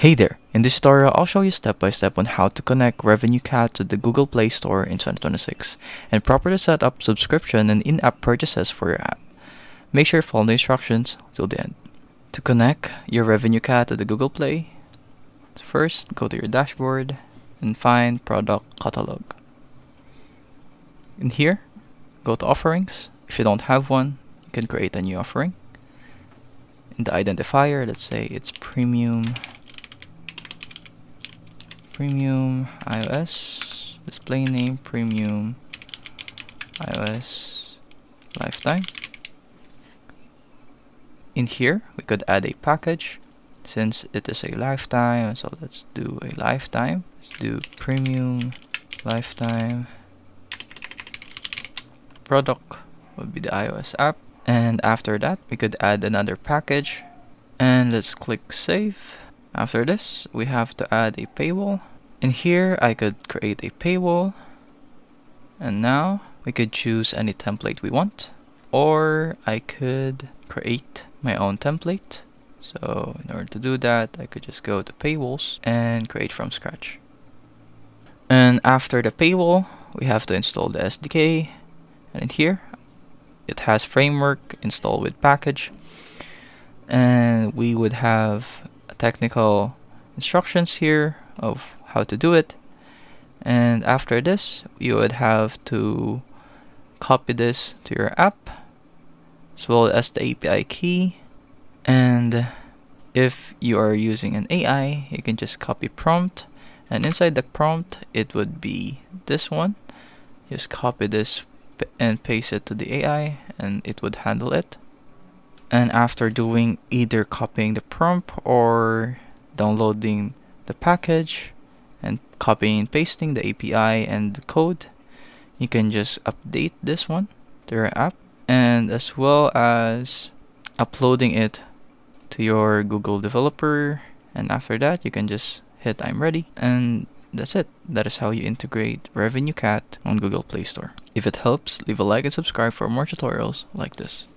Hey there! In this tutorial, I'll show you step by step on how to connect RevenueCat to the Google Play Store in 2026 and properly set up subscription and in-app purchases for your app. Make sure you follow the instructions till the end. To connect your RevenueCat to the Google Play, first go to your dashboard and find Product Catalog. In here, go to Offerings. If you don't have one, you can create a new offering. In the identifier, let's say it's Premium iOS, display name Premium iOS Lifetime. In here, we could add a package since it is a lifetime, so let's do a lifetime. Let's do Premium Lifetime. Product would be the iOS app, and after that, we could add another package, and let's click Save. After this, we have to add a paywall. In here, I could create a paywall. And now, we could choose any template we want. Or I could create my own template. So, in order to do that, I could just go to paywalls and create from scratch. And after the paywall, we have to install the SDK. And in here, it has framework installed with package. And we would have technical instructions here of how to do it, and after this you would have to copy this to your app as well as the API key, and if you are using an AI, you can just copy prompt, and inside the prompt it would be this one. Just copy this and paste it to the AI and it would handle it. And after doing either copying the prompt or downloading the package and copying and pasting the API and the code, you can just update this one to your app, and as well as uploading it to your Google developer, and after that you can just hit I'm ready, and that's it. That is how you integrate RevenueCat on Google Play Store. If it helps, leave a like and subscribe for more tutorials like this.